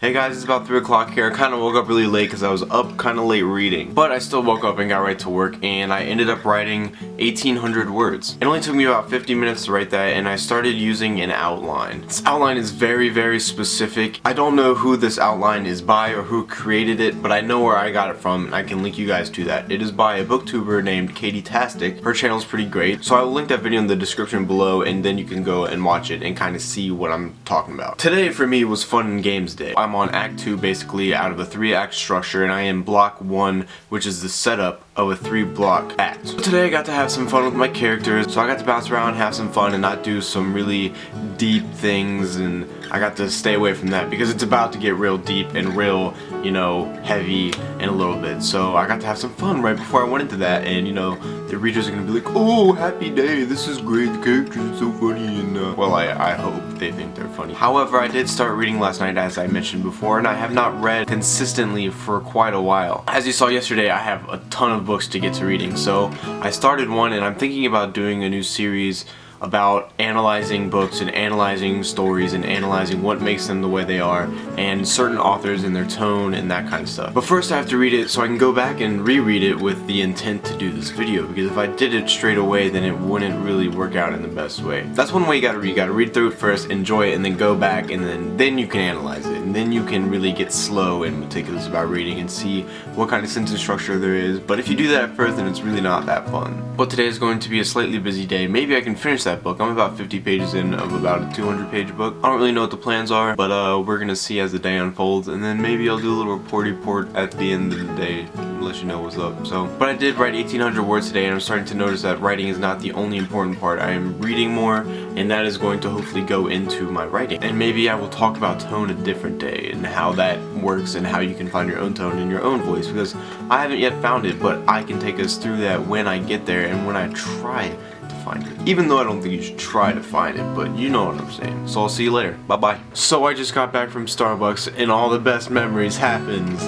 Hey guys, it's about 3 o'clock here. I kind of woke up really late because I was up kind of late reading. But I still woke up and got right to work, and I ended up writing 1,800 words. It only took me about 50 minutes to write that, and I started using an outline. This outline is very, very specific. I don't know who this outline is by or who created it, but I know where I got it from, and I can link you guys to that. It is by a booktuber named Katytastic. Her channel is pretty great, so I will link that video in the description below, and then you can go and watch it and kind of see what I'm talking about. Today for me was fun and games day. I'm on Act 2 basically out of a 3-act structure, and I am Block 1, which is the setup of a 3-block act. So today I got to have some fun with my characters, so I got to bounce around, have some fun, and not do some really deep things, and I got to stay away from that because it's about to get real deep and real, you know, heavy in a little bit. So I got to have some fun right before I went into that, and you know, the readers are gonna be like, oh, happy day, this is great, the characters are so funny, and well, I hope they think they're funny. However, I did start reading last night, as I mentioned before, and I have not read consistently for quite a while. As you saw yesterday, I have a ton of books to get to reading, so I started one, and I'm thinking about doing a new series about analyzing books and analyzing stories and analyzing what makes them the way they are and certain authors and their tone and that kind of stuff. But first I have to read it so I can go back and reread it with the intent to do this video, because if I did it straight away then it wouldn't really work out in the best way. That's one way you gotta read. You gotta read through it first, enjoy it, and then go back, and then you can analyze it, and then you can really get slow and meticulous about reading and see what kind of sentence structure there is. But if you do that at first then it's really not that fun. But today is going to be a slightly busy day. Maybe I can finish that book. I'm about 50 pages in of about a 200-page book. I don't really know what the plans are, but we're gonna see as the day unfolds, and then maybe I'll do a little report at the end of the day, let you know what's up. So, but I did write 1,800 words today, and I'm starting to notice that writing is not the only important part. I am reading more, and that is going to hopefully go into my writing. And maybe I will talk about tone a different day and how that works and how you can find your own tone and your own voice, because I haven't yet found it, but I can take us through that when I get there and when I try to find it. Even though I don't think you should try to find it, but you know what I'm saying. So I'll see you later. Bye bye. So I just got back from Starbucks, and all the best memories happens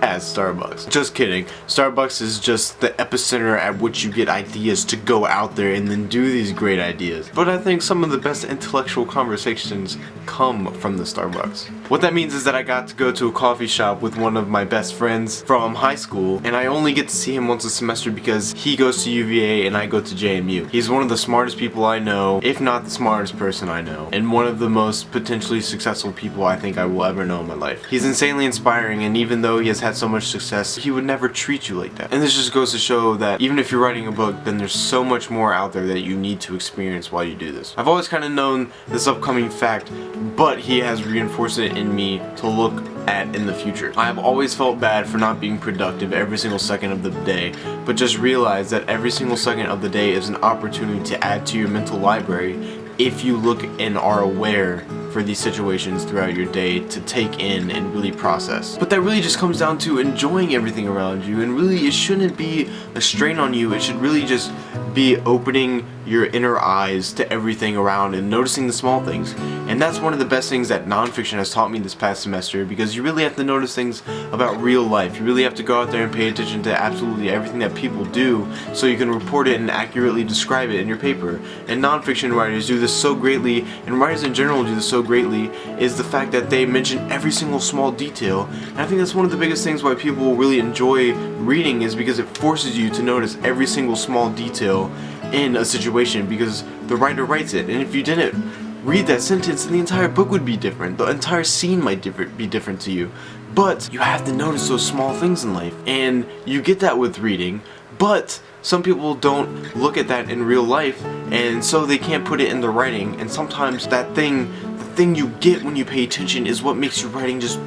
at Starbucks. Just kidding. Starbucks is just the epicenter at which you get ideas to go out there and then do these great ideas. But I think some of the best intellectual conversations come from the Starbucks. What that means is that I got to go to a coffee shop with one of my best friends from high school, and I only get to see him once a semester because he goes to UVA and I go to JMU. He's one of the smartest people I know, if not the smartest person I know, and one of the most potentially successful people I think I will ever know in my life. He's insanely inspiring, and even though he has had so much success, he would never treat you like that. And this just goes to show that even if you're writing a book, then there's so much more out there that you need to experience while you do this. I've always kind of known this upcoming fact, but he has reinforced it in me to look at in the future. I have always felt bad for not being productive every single second of the day, but just realize that every single second of the day is an opportunity to add to your mental library if you look and are aware for these situations throughout your day to take in and really process. But that really just comes down to enjoying everything around you, and really it shouldn't be a strain on you. It should really just be opening your inner eyes to everything around and noticing the small things. And that's one of the best things that nonfiction has taught me this past semester, because you really have to notice things about real life. You really have to go out there and pay attention to absolutely everything that people do so you can report it and accurately describe it in your paper. And nonfiction writers do this so greatly, and writers in general do this so greatly, is the fact that they mention every single small detail. And I think that's one of the biggest things why people really enjoy reading, is because it forces you to notice every single small detail in a situation, because the writer writes it. And if you didn't read that sentence, then the entire book would be different. The entire scene might be different to you. But you have to notice those small things in life, and you get that with reading. But some people don't look at that in real life, and so they can't put it in the writing. And sometimes that thing, the thing you get when you pay attention, is what makes your writing just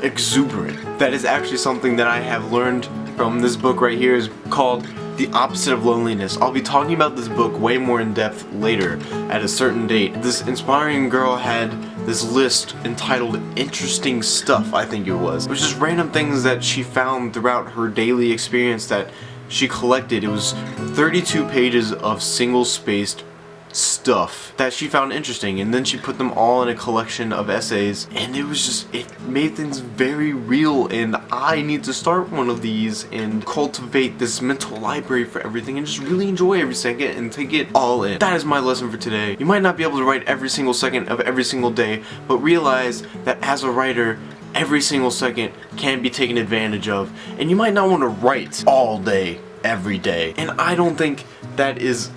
exuberant. That is actually something that I have learned from this book right here, is called The Opposite of Loneliness. I'll be talking about this book way more in depth later at a certain date. This inspiring girl had this list entitled Interesting Stuff, I think it was. It was just random things that she found throughout her daily experience that she collected. It was 32 pages of single-spaced stuff that she found interesting, and then she put them all in a collection of essays, and it made things very real. And I need to start one of these and cultivate this mental library for everything and just really enjoy every second and take it all in. That is my lesson for today. You might not be able to write every single second of every single day, but realize that as a writer, every single second can be taken advantage of, and you might not want to write all day every day. And I don't think that is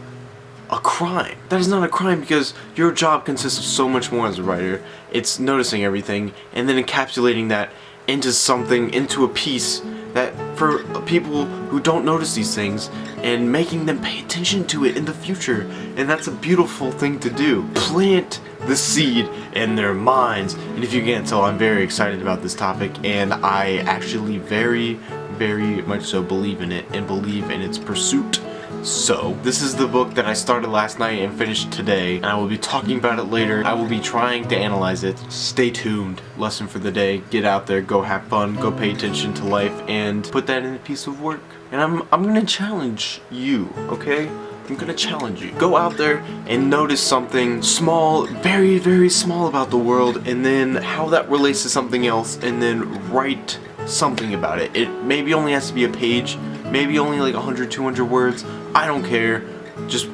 a crime. That is not a crime, because your job consists of so much more as a writer. It's noticing everything and then encapsulating that into something, into a piece that for people who don't notice these things, and making them pay attention to it in the future. And that's a beautiful thing to do. Plant the seed in their minds. And if you can't tell, I'm very excited about this topic, and I actually very, very much so believe in it and believe in its pursuit. So, this is the book that I started last night and finished today, and I will be talking about it later. I will be trying to analyze it. Stay tuned. Lesson for the day: get out there, go have fun, go pay attention to life, and put that in a piece of work. And I'm gonna challenge you, okay? I'm gonna challenge you. Go out there and notice something small, very, very small about the world, and then how that relates to something else, and then write something about it. It maybe only has to be a page, maybe only like 100, 200 words. I don't care. Just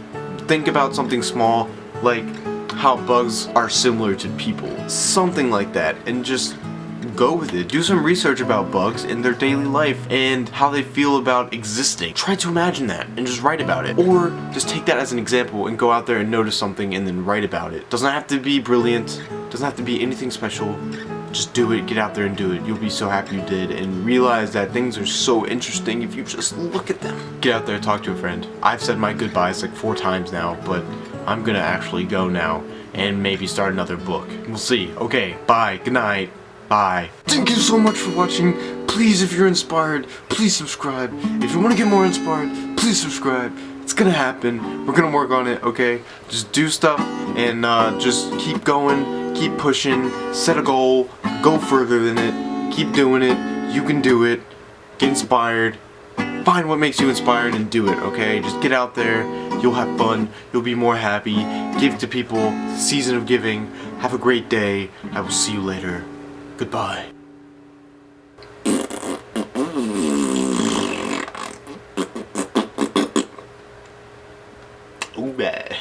think about something small, like how bugs are similar to people. Something like that, and just go with it. Do some research about bugs in their daily life and how they feel about existing. Try to imagine that and just write about it. Or just take that as an example and go out there and notice something and then write about it. Doesn't have to be brilliant, doesn't have to be anything special. Just do it, get out there and do it. You'll be so happy you did, and realize that things are so interesting if you just look at them. Get out there, talk to a friend. I've said my goodbyes like 4 times now, but I'm gonna actually go now and maybe start another book. We'll see. Okay, bye, good night, bye. Thank you so much for watching. Please, if you're inspired, please subscribe. If you want to get more inspired, please subscribe. It's gonna happen. We're gonna work on it, okay? Just do stuff and just keep going, keep pushing, set a goal, go further than it, keep doing it. You can do it. Get inspired. Find what makes you inspired and do it, okay? Just get out there. You'll have fun. You'll be more happy. Give to people. Season of giving. Have a great day. I will see you later. Goodbye. Ooh, bad.